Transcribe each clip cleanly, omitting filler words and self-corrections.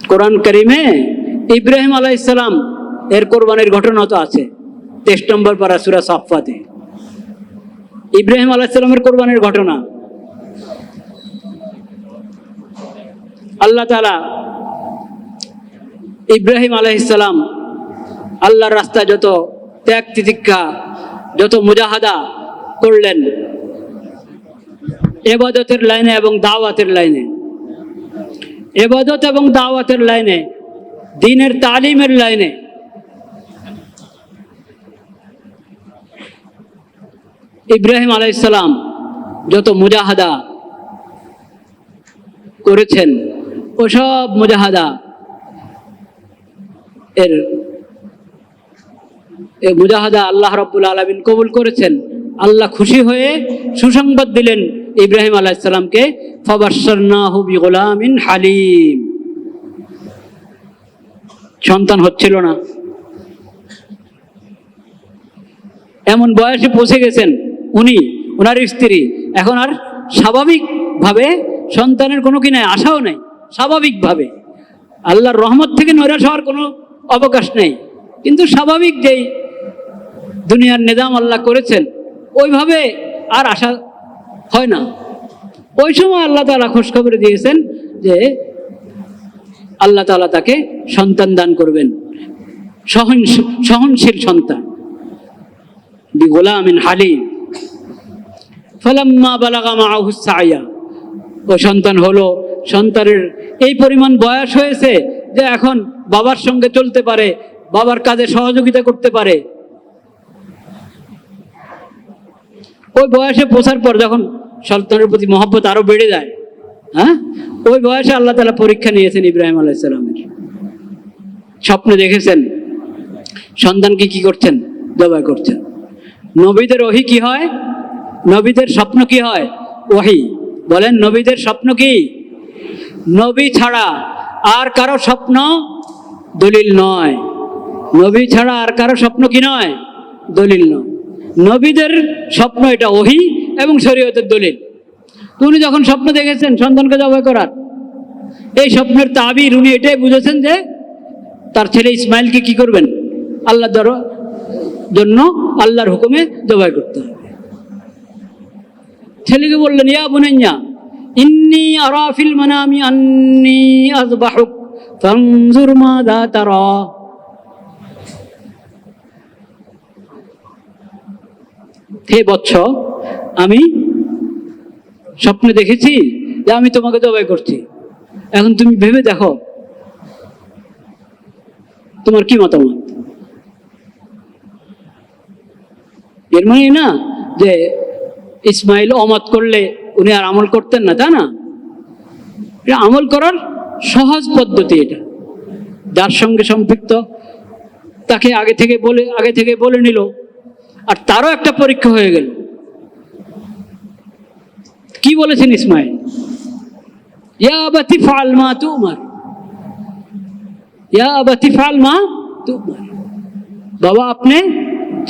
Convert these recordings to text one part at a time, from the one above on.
কোরআন কারিমে ইব্রাহিম আলাইহিস সালাম এর কোরবানির ঘটনা তো আছে 23 নম্বর পারা সূরা সাফফাতে। ইব্রাহিম আলাইহিস সালামের কোরবানির ঘটনা আল্লাহ তাআলা ইব্রাহিম আলাইহিস সালাম আল্লাহর রাস্তায় যত ত্যাগ তিতিক্ষা যত মুজাহাদা করলেন ইবাদতের লাইনে এবং দাওয়াতের লাইনে, ইবাদত এবং দাওয়াতের লাইনে, দ্বীনের তালিমের লাইনে ইব্রাহিম আলাইহিস সালাম যত মুজাহাদা করেছেন ওসব মুজাহাদা এর মুজাহাদা আল্লাহ রাব্বুল আলামিন কবুল করেছেন। আল্লাহ খুশি হয়ে সুসংবাদ দিলেন ইব্রাহিম আলাইহিস সালামকে, ফাবাশশারনাহু বিগুলামিন হালিম। সন্তান হচ্ছিল না, এমন বয়সে পৌঁছে গেছেন উনি, ওনার স্ত্রী, এখন আর স্বাভাবিকভাবে সন্তানের কোনো কি নাই, আশাও নেই। স্বাভাবিকভাবে আল্লাহর রহমত থেকে নৈরাশ হওয়ার কোনো অবকাশ নেই, কিন্তু স্বাভাবিক যেই দুনিয়ার নিজাম আল্লাহ করেছেন ওইভাবে আর আশা হয় না। ওই সময় আল্লাহ তাআলা খুশখবর দিয়েছেন যে আল্লাহ তাআলা তাকে সন্তান দান করবেন, সহনশীল সন্তান, বিগুলামিন হালিম। ফালাম্মা বালাগা মাআহু সায়া, ও সন্তান হলো, সন্তানের এই পরিমাণ বয়স হয়েছে যে এখন বাবার সঙ্গে চলতে পারে, বাবার কাজে সহযোগিতা করতে পারে। ওই বয়সে পৌঁছার পর যখন সন্তানের প্রতি মহব্বত আরো বেড়ে যায়, হ্যাঁ, ওই বয়সে আল্লাহ তাআলা পরীক্ষা নিয়েছেন ইব্রাহিম আলাইহিস সালামের। স্বপ্নে দেখেছেন সন্তানকে কি করছেন, জবাই করছেন। নবীদের ওহী কি হয়, নবীদের স্বপ্ন কি হয়, ওহী। বলেন নবীদের স্বপ্ন কি? নবী ছাড়া আর কারো স্বপ্ন দলিল নয়। নবী ছাড়া আর কারো স্বপ্ন কি নয়, দলিল নয়। নবীদের স্বপ্ন এটা ওহী এবং শরীয়তের দলিল। উনি যখন স্বপ্ন দেখেছেন সন্তানকে জবাই করার, এই স্বপ্নের তাবির উনি এটাই বুঝেছেন যে তার ছেলে ইসমাইলকে কি করবেন, আল্লাহর জন্য আল্লাহর হুকুমে জবাই করতে হবে। ছেলেকে বললেন, ইয়া বুনাইয়া ইন্নী আরা ফিল মানামি আন্নী আযবাহুক ফানজুর মাযা তারা। হে বৎস, আমি স্বপ্নে দেখেছি যে আমি তোমাকে জবাই করছি, এখন তুমি ভেবে দেখো তোমার কি মতামত। এর মানে না যে ইসমাইল অমত করলে উনি আর আমল করতেন না, তা না। এটা আমল করার সহজ পদ্ধতি। এটা যার সঙ্গে সম্পৃক্ত তাকে আগে থেকে বলে নিল, আর তারও একটা পরীক্ষা হয়ে গেল। কি বলেছেন ইসমাইল? ইয়া আবাতি ফাআল মা তুমার, ইয়া আবাতি ফাআল মা তুমার। বাবা, আপনি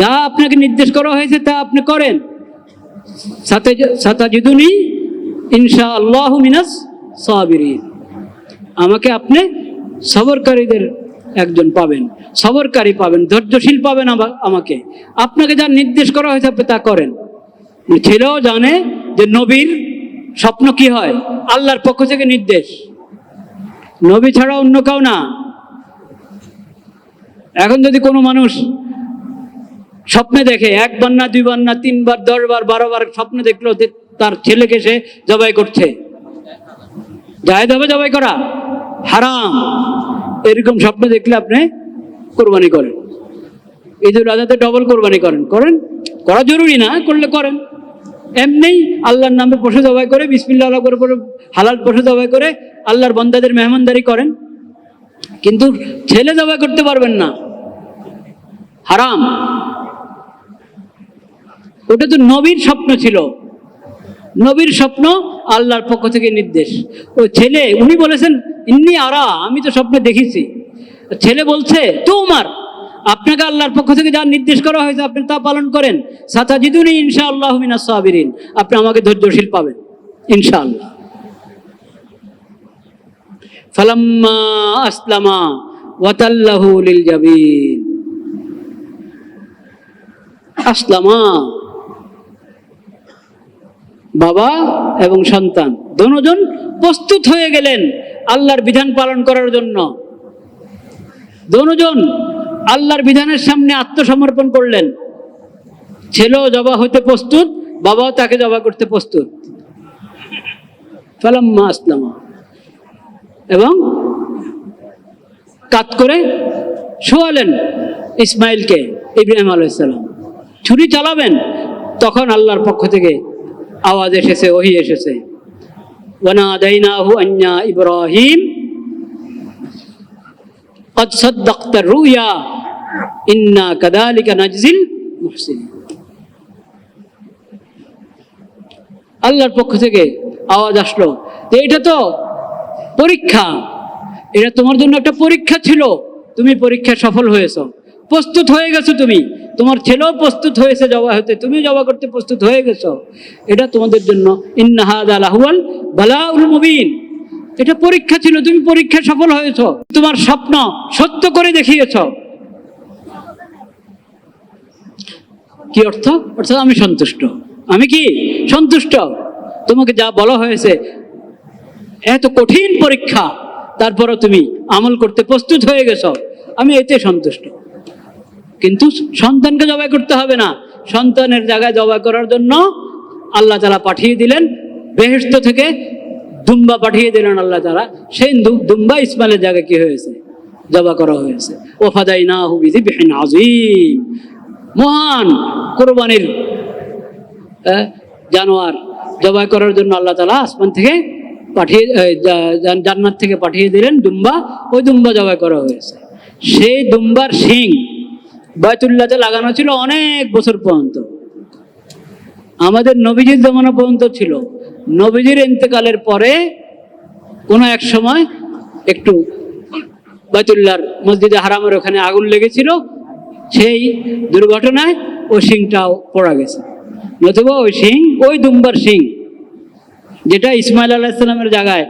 যা আপনাকে নির্দেশ করা হয়েছে তা আপনি করেন। সাতাজিদুনি ইনশাআল্লাহু মিনাস সাবিরিন। আমাকে আপনি সবরকারীদের একজন পাবেন, সবরকারী পাবেন, ধৈর্যশীল পাবেন। আমাকে আপনাকে যা নির্দেশ করা হয়েছে আপনি তা করেন। ছেলেও জানে যে নবীর স্বপ্ন কি হয়, আল্লাহর পক্ষ থেকে নির্দেশ, নবী ছাড়া অন্য কেউ না। এখন যদি কোনো মানুষ স্বপ্নে দেখে, একবার না, দুইবার না, 3 বার, 10 বার, 12 বার স্বপ্নে দেখলো তার ছেলেকে সে জবাই করছে, জায়েজ হবে জবাই করা? হারাম। এরকম স্বপ্ন দেখলে আপনি কোরবানি করেন, ঈদুল আজহাতে ডবল কোরবানি করেন। করা জরুরি না, করলে করেন। এমনি আল্লাহর নামে পশু জবাই করে, বিসমিল্লাহ করে হালাল পশু জবাই করে আল্লাহর বান্দাদের মেহমানদারি করেন, কিন্তু ছেলে জবাই করতে পারবেন না, হারাম। ওটা তো নবীর স্বপ্ন ছিল, নবীর স্বপ্ন আল্লাহর পক্ষ থেকে নির্দেশ। ও ছেলে, উনি বলেছেন ইন্নী আরা, আমি তো স্বপ্নে দেখেছি। ছেলে বলছে তোমার, আপনাকে আল্লাহর পক্ষ থেকে যা নির্দেশ করা হয়েছে আপনি তা পালন করেন। সাতাজিদুনি ইনশাআল্লাহু মিনাস সাবিরিন, আপনি আমাকে ধৈর্যশীল পাবেন ইনশাআল্লাহ। ফালাম্মা আসলামা ওয়াতাল্লাহু লিল জাবিন। আসলামা, বাবা এবং সন্তান দুজন প্রস্তুত হয়ে গেলেন আল্লাহর বিধান পালন করার জন্য। দুজন আল্লাহর বিধানের সামনে আত্মসমর্পণ করলেন। ছেলেও জবা হতে প্রস্তুত, বাবাও তাকে জবা করতে প্রস্তুত। ফালাম্মা আসলামা, এবং কাত করে শোয়ালেন ইসমাইলকে, ইব্রাহিম আলাইহিস সালাম। ছুরি চালাবেন, তখন আল্লাহর পক্ষ থেকে আওয়াজ এসেছে, ওহী এসেছে, ওয়ানাদাইনাহু আন্না ইব্রাহিম قد صدقت الرؤيا إنا كذلك نجزي المحسنين। আল্লাহর পক্ষ থেকে আওয়াজ আসলো যে এটা তো পরীক্ষা, এটা তোমার জন্য একটা পরীক্ষা ছিল, তুমি পরীক্ষায় সফল হয়েছো, প্রস্তুত হয়ে গেছো তুমি, তোমার ছেলেও প্রস্তুত হয়েছে জবা হতে, তুমি জবা করতে প্রস্তুত হয়ে গেছো, এটা তোমাদের জন্য ইন্না হাযা লাহুয়াল বালাউল মুবিন, এটা পরীক্ষা ছিল, তুমি পরীক্ষায় সফল হয়েছো, তোমার স্বপ্ন সত্য করে দেখিয়েছ। কি অর্থ? অর্থাৎ আমি সন্তুষ্ট, আমি কি সন্তুষ্ট, তোমাকে যা বলা হয়েছে, এত কঠিন পরীক্ষা, তারপরও তুমি আমল করতে প্রস্তুত হয়ে গেছো, আমি এতে সন্তুষ্ট। কিন্তু সন্তানকে জবাই করতে হবে না, সন্তানের জায়গায় জবাই করার জন্য আল্লাহ তাআলা পাঠিয়ে দিলেন বেহেশত থেকে দুম্বা পাঠিয়ে দিলেন আল্লাহ তাআলা। সেই দুম্বা ইসমাইলের জায়গায় কি হয়েছে? জবা করা হয়েছে। ওয়াফাদাইনাহু বিযিবহিন আযীম, মহান কুরবানির জানোয়ার জবাই করার জন্য আল্লাহ তাআলা আসমান থেকে পাঠিয়ে, জান্নাত থেকে পাঠিয়ে দিলেন দুম্বা, ওই দুম্বা জবাই করা হয়েছে। সেই দুম্বার শিং বাইতুল্লাহতে লাগানো ছিল অনেক বছর পর্যন্ত, আমাদের নবীজির জামানা পর্যন্ত ছিল। নবীজির ইন্তেকালের পরে কোনো এক সময় একটু বাইতুল্লাহর মসজিদে হারামের ওখানে আগুন লেগেছিল, সেই দুর্ঘটনায় ওই শিংটাও পড়া গেছে। নতুবা ওই শিং, ওই দুম্বার শিং যেটা ইসমাইল আলাইহিস সালামের জায়গায়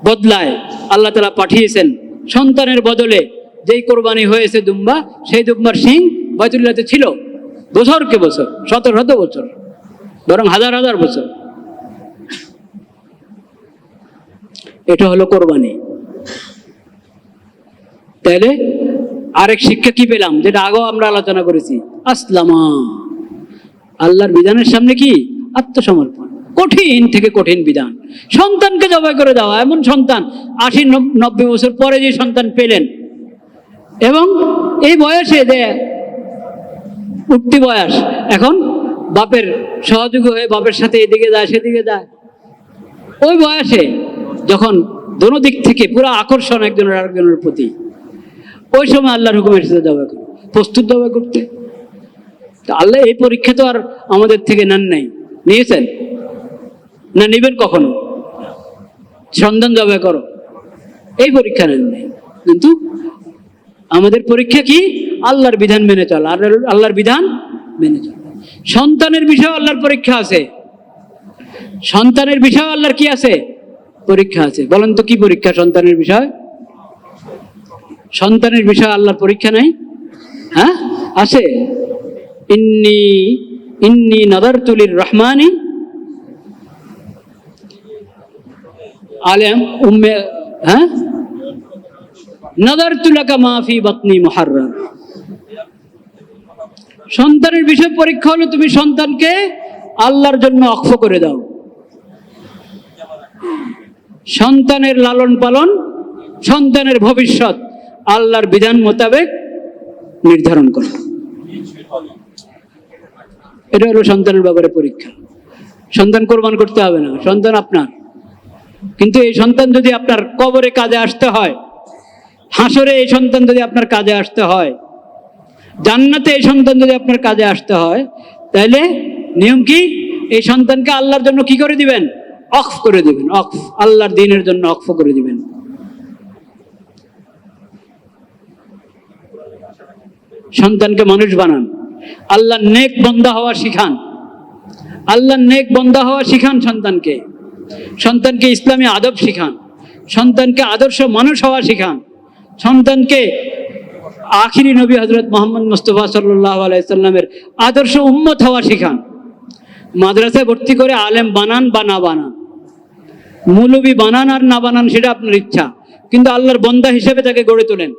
বদলায় আল্লাহ তাআলা পাঠিয়েছেন সন্তানের বদলে, যেই কোরবানি হয়েছে দুম্বা, সেই দুম্বার শিং বাইতুল্লাহতে ছিল বছরকে বছর, শত শত বছর, বরং হাজার হাজার বছর। এটা হলো কোরবানি। তাহলে আরেক শিক্ষা কি পেলাম, যেটা আগেও আমরা আলোচনা করেছি, আসলামা, আল্লাহর বিধানের সামনে কি আত্মসমর্পণ। কঠিন থেকে কঠিন বিধান, সন্তানকে জবাই করে দেওয়া। এমন সন্তান 80-90 বছর পরে যে সন্তান পেলেন, এবং এই বয়সে যে উঠতি বয়স, এখন বাপের সহযোগী হয়ে বাপের সাথে এদিকে যায় সেদিকে যায়, ওই বয়সে যখন দোনো দিক থেকে পুরো আকর্ষণ একজনের আরেকজনের প্রতি, ওই সময় আল্লাহর হুকুম এসেছে জবাই করতে, প্রস্তুত জবাই করতে। তো আল্লাহ এই পরীক্ষা তো আর আমাদের থেকে নেন নাই, নিয়েছেন না, নিবেন কখনো? সন্তান জবাই করো, এই পরীক্ষা নেন নাই। কিন্তু আমাদের পরীক্ষা কি? আল্লাহর বিধান মেনে চলা, আল্লাহর বিধান মেনে চলা। সন্তানের বিষয়ে আল্লাহর পরীক্ষা আছে, সন্তানের বিষয়ে আল্লাহর কি আছে? পরীক্ষা আছে। বলেন তো কি পরীক্ষা সন্তানের বিষয়? সন্তানের বিষয়ে আল্লাহর পরীক্ষা নাই? হ্যাঁ আছে। ইন্নী নাযারতু লির-রহমানি আলেম উম্মে, হ্যাঁ, নাযারতু লাকা মা ফি বাতনি মুহাররার। সন্তানের বিষয় পরীক্ষা হলো তুমি সন্তানকে আল্লাহর জন্য ওয়াকফ করে দাও, সন্তানের লালন পালন, সন্তানের ভবিষ্যৎ আল্লাহর বিধান মোতাবেক নির্ধারণ করো। এটা হলো সন্তানের ব্যাপারে পরীক্ষা। সন্তান কোরবান করতে হবে না, সন্তান আপনার। কিন্তু এই সন্তান যদি আপনার কবরে কাজে আসতে হয়, হাসরে এই সন্তান যদি আপনার কাজে আসতে হয়, জান্নাতে এই সন্তান যদি আপনার কাজে আসতে হয়, তাহলে নিয়ম কি? এই সন্তানকে আল্লাহর জন্য কি করে দিবেন? ওয়াকফ করে দিবেন, ওয়াকফ, আল্লাহর দ্বীনের জন্য ওয়াকফ করে দিবেন। সন্তানকে মানুষ বানান, আল্লাহর নেক বান্দা হওয়া শিখান, আল্লাহর নেক বান্দা হওয়া শিখান সন্তানকে, সন্তানকে ইসলামী আদব শিখান, সন্তানকে আদর্শ মানুষ হওয়া শিখান, সন্তানকে আখিরি নবী হযরত মুহাম্মদ মুস্তাফা সাল্লাল্লাহু আলাইহি সাল্লামের আদর্শ উম্মত হওয়া শিখান। মাদ্রাসায় ভর্তি করে আলেম বানান বা না বানান, মৌলবী বানান আর না বানান সেটা আপনার ইচ্ছা, কিন্তু আল্লাহর বান্দা হিসেবে তাকে গড়ে তোলেন।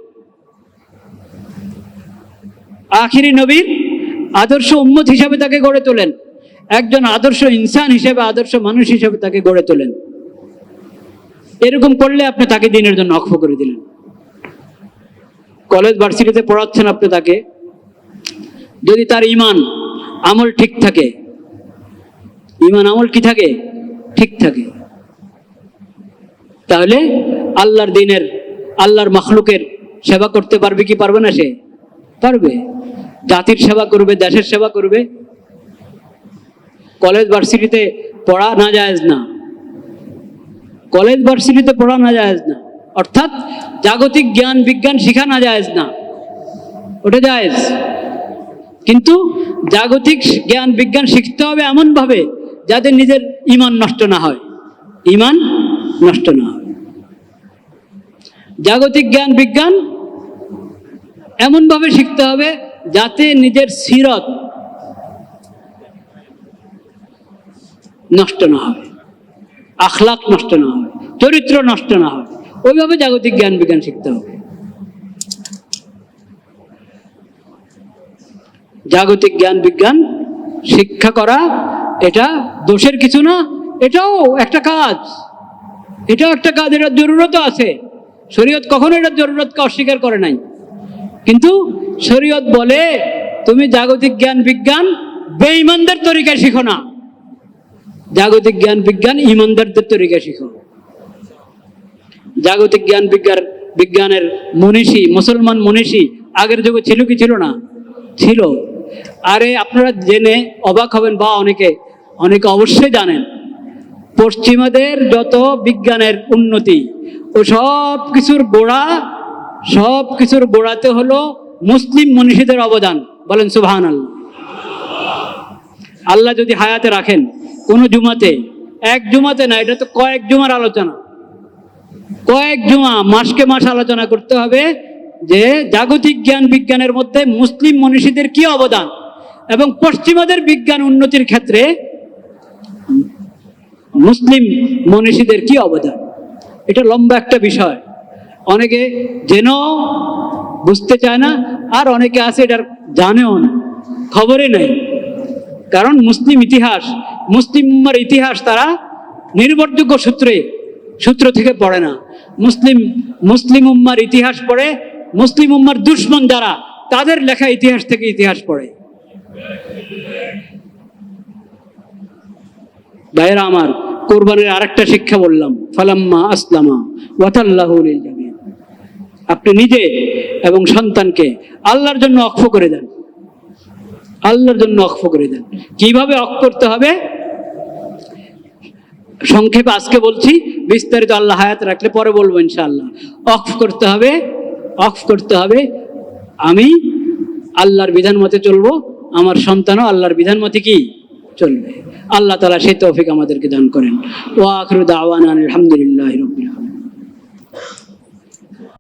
আখিরি নবীর আদর্শ উম্মত হিসেবে তাকে গড়ে তোলেন, একজন আদর্শ ইনসান হিসেবে, আদর্শ মানুষ হিসেবে তাকে গড়ে তোলেন। এরকম করলে আপনি তাকে দিনের জন্য ওয়াকফ করে দিলেন। কলেজ ভার্সিটিতে পড়াচ্ছেন আপনি তাকে, যদি তার ঈমান আমল ঠিক থাকে, ঈমান আমল কি থাকে? ঠিক থাকে, তাহলে আল্লাহর দিনের, আল্লাহর মাখলুকের সেবা করতে পারবে কি পারবে না? সে পারবে। জাতির সেবা করবে, দেশের সেবা করবে। কলেজ ভার্সিটিতে পড়া না জায়েজ না, কলেজ ভার্সিটিতে পড়া না জায়েজ না, অর্থাৎ জাগতিক জ্ঞান বিজ্ঞান শিখা না জায়েজ না, ওটা জায়েজ। কিন্তু জাগতিক জ্ঞান বিজ্ঞান শিখতে হবে এমন ভাবে যাতে নিজের ঈমান নষ্ট না হয়, ঈমান নষ্ট না হয়। জাগতিক জ্ঞান বিজ্ঞান এমন ভাবে শিখতে হবে যাতে নিজের সিরত নষ্ট না হয়, আখলাক নষ্ট না হয়, চরিত্র নষ্ট না হয়, ওইভাবে জাগতিক জ্ঞান বিজ্ঞান শিখতে হবে। জাগতিক জ্ঞান বিজ্ঞান শিক্ষা করা এটা দোষের কিছু না, এটাও একটা কাজ, এটাও একটা কাজ, এটার জরুরতও আছে। শরীয়ত কখনো এটার জরুরতকে অস্বীকার করে নাই, কিন্তু শরীয়ত বলে তুমি জাগতিক জ্ঞান বিজ্ঞান বেঈমানদের তরিকা শিখো না, জাগতিক জ্ঞান বিজ্ঞান ঈমানদারদের তরিকা শিখো। জাগতিক জ্ঞান বিজ্ঞানের মনীষী, মুসলমান মনীষী আগের যুগে ছিল কি ছিল না? ছিল। আরে আপনারা জেনে অবাক হবেন, বা অনেকে অবশ্যই জানেন, পশ্চিমাদের যত বিজ্ঞানের উন্নতি ও সব কিছুর গোড়াতে হলো মুসলিম মনীষীদের অবদান। বলেন সুবহানাল্লাহ। আল্লাহ যদি হায়াতে রাখেন, কোন জুমাতে, এক জুমাতে না, এটা তো কয়েক জুমার আলোচনা, কয়েক জুমা, মাসকে মাস আলোচনা করতে হবে যে জাগতিক জ্ঞান বিজ্ঞানের মধ্যে মুসলিম মনীষীদের কি অবদান এবং পশ্চিমাদের বিজ্ঞান উন্নতির ক্ষেত্রে মুসলিম মনীষীদের কি অবদান। এটা লম্বা একটা বিষয়, অনেকে জেনেও বুঝতে চায় না, আর অনেকে আছে এটার জানেও না, খবরই নাই। কারণ মুসলিম ইতিহাস, মুসলিম উম্মার ইতিহাস তারা নির্ভরযোগ্য সূত্র থেকে পড়ে না। মুসলিম উম্মার ইতিহাস পড়ে মুসলিম উম্মার দুশমন যারা, তাদের লেখা ইতিহাস থেকে ইতিহাস পড়ে। ভাইয়েরা আমার, কোরবানির আরেকটা শিক্ষা বললাম, ফালাম্মা আসলামা ওয়াতাল্লাহু লিল জামিন। আপনি নিজে এবং সন্তানকে আল্লাহর জন্য ওয়াকফ করে দেন, আল্লাহর জন্য ওয়াকফ করে দেন। কিভাবে ওয়াকফ করতে হবে সংক্ষেপে আজকে বলছি, বিস্তারিত আল্লাহ হায়াত রাখলে পরে বলবো ইনশাআল্লাহ। ওয়াকফ করতে হবে আমি আল্লাহর বিধান মতে চলবো, আমার সন্তানও আল্লাহর বিধান মতে কি চলবে। আল্লাহ তাআলা সেই তৌফিক আমাদেরকে দান করেন। ওয়া আখিরু দাওয়ানা আলহামদুলিল্লাহি রাব্বিল আলামিন।